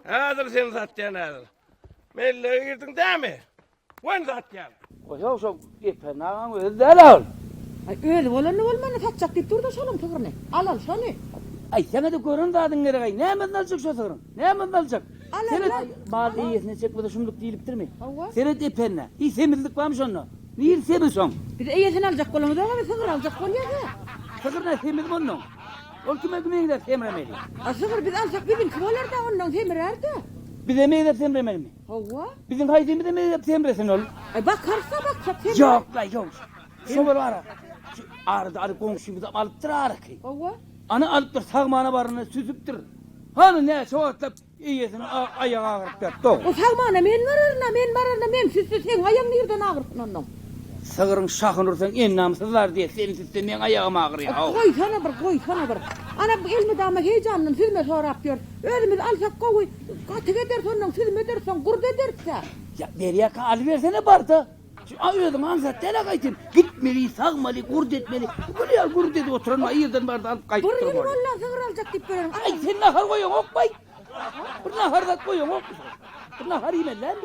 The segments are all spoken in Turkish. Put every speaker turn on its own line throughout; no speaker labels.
Hazır sen satyan hazır. Melleye girdin değil mi? Ben satyan.
Koşa şu ipenağın özü delal.
Ay öyle olanı olmanı satacak deyip dur da şolum tıkırını. Al şunu.
Ay sana da görün dadın gere gay. Ne men alacak şu sığırın? Ne men alacak?
Al,
Senet
al.
bazı iyisine çekmede şumluk değiliptir mi?
Hava.
Senet ipenle. İyi semizlik varmış onunla. Nil semiz son.
Bir de iyisini alacak kolunu da bir sığır alacak kol ya da.
Sığır ne semiz mi onun? Ol kime gider semremeli.
Sığır biz alacak bizim kıvalar da ondan semirer de.
Bir de meyder semremeli mi?
Hava.
Bizim haydemi de meyder semresin ol.
Ay bak karşıda bak çok semirer.
Yok la yok. Şu var ara. Arada arı komşumuzu alıp dur ara ki.
Hava.
Ana alıp dur sağmana barını süzüp dur. Hani ne çoğatlap iyisini ayağa ağırıp yaptı.
O salmana men vararna men süsü sen ayağın nereden ağırsın ondan.
Sığırın şahın ursan en namsızlar diye senin sütten men ayağıma ağır ya.
Koy sana bir. Ana bu ilmi dama heyecanla süzme sonra yapıyor. Ölümüz alsak koy. Katık edersen ondan süzme edersen kurd ederse.
Ya beriye kal versene barda. Şu ayırdım ansat dele kaytım. Gitmeli, sağmalı, kurd etmeli. Buraya kurd dedi oturan ayırdım barda alıp kayıp
Dur
dur.
yürü valla sığır alacak deyip böyle.
Ay sen nahar koyun ok bay. Bir nahar da koyun ok. Bir nahar yemediler mi?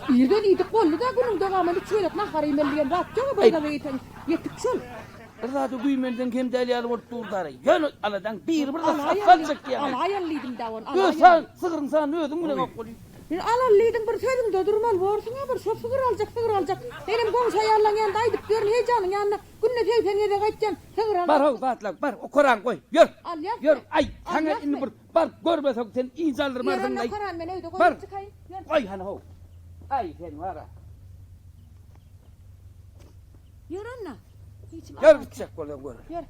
Birden iyiydik kollu da bunun devamını çöylek nahar yemelliyen rahat yok böyle de yettik şol.
Rızadı güymenden kim deli alıp orttuğurdarı. Yön aladan bir burada
Al
satacak yani.
hayalliydim davon.
Gör sen sığırın sana ödün mü ne ok oluyor?
Alallıydım bir sözün de durmal borsun ya bir şu sığır alacak. Benim komşu ayarlan yanında aydık diyorum heyecanın yanına. Günne teysen yere kaçacaksın sığır alacak.
Bar ho batlak bar o Kur'an koy. Yör.
Al yaz.
Yör ay
Al
sana
yaz
indi
mı?
bir bar görmesek sen inzaldır
Yarın
mardın
da
ay.
Kur'an ben evde
Bar.
koyup çıkayım.
Koy hani ho. Ay sen var ha.
Yürü anne.
Gör bitecek böyle gör.
Yürü.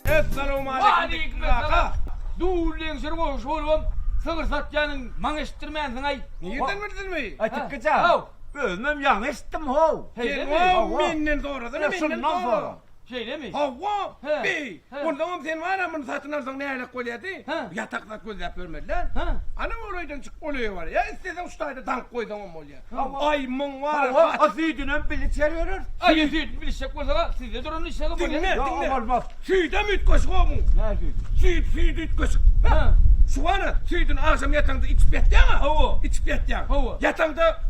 Esselamu aleyküm.
Duğullen sürü boş oğlum. Sığır satyanın mangeştirmeyensin ay.
Nereden bildin mi?
Açıkça.
Özmem yanlıştım ho.
Hey
Sen
mi?
o minnen doğradın, minnen
Şundan
doğradın.
sonra.
Şey değil mi?
Hava,
He,
bey.
he.
Ondan sen var ya bunu satın alsan ne aylak koyuyordu?
He.
Yatakta koyuyor vermediler.
Ha.
Anam oraydan çık oluyor var ya. İstesen uçtayda tank koydun o oluyor.
Ha.
Ay mın var ya.
Hava azidinin bilit veriyor.
Ay yüzüğü bilecek olsa siz de durun işe
Dinle,
Ya
dinle.
olmaz.
Süyde müt koşuk o mu?
Ne diyor?
Süyd üt koşuk.
Ha.
Şu ana süydün akşam yatağında içip yatacaksın ha?
Hava.
İçip yatacaksın.
Hava.
Yatağında,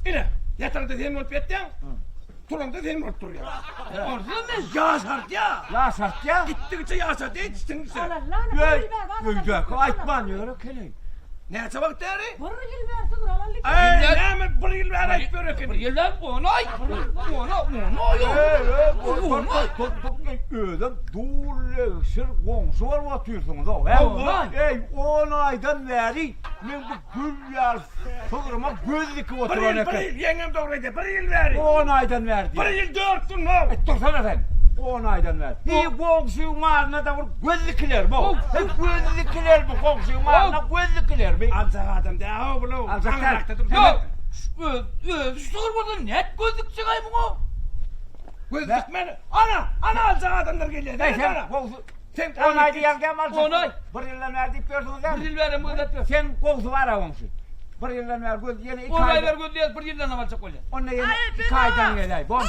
yine. Yatağında senin olup yatacaksın. Tulanda senin olup duruyor.
Orada mı?
Yağ sart ya.
Ya sart ya.
Gittikçe yağ sart ya. İçtin sen.
Allah lahana
Öy.
koy ver.
Öydü. Aytman yürü kele.
Ne çabuk değeri?
Vurur gül ver sığır alalım.
Ay
Dinle.
ne hemen bir yıl ver ayıp
Bir
börekin.
yıllar onay. Onay yok.
Ödüm duğulleşir komşu var mı atıyorsunuz o?
Vallahi.
Ey 10 aydan beri ben bu gül yer sığırıma göz dikip
Bir
oturan
yıl, bir yıl. Yengem doğruydu. Bir yıl ver.
10 aydan verdi.
Bir yıl dörttün ne?
Dursana sen. 10 aydan ver. Bir komşuyun malına da vur gözlükler bu. Hep gözlükler bu komşuyun malına gözlükler bu.
Alacak adam de ha bunu.
Alacak gel.
Yok. Sığır burada net gözlük çıkayım o.
Gözlük meni. Ana alacak adamlar geliyor.
Sen
Sen ana.
komşu.
Sen
10 ayda yengem alacak.
10 ay.
Bir yıldan verdi diyorsunuz ya.
Bir yıl verin bu da.
Sen komşu var ha komşu. Bir yıldan ver göz yine 2
10 ay ver
aydan.
gözlüğe bir yıldan alacak öyle.
Onunla yine 2 aydan gelay. Bu mu?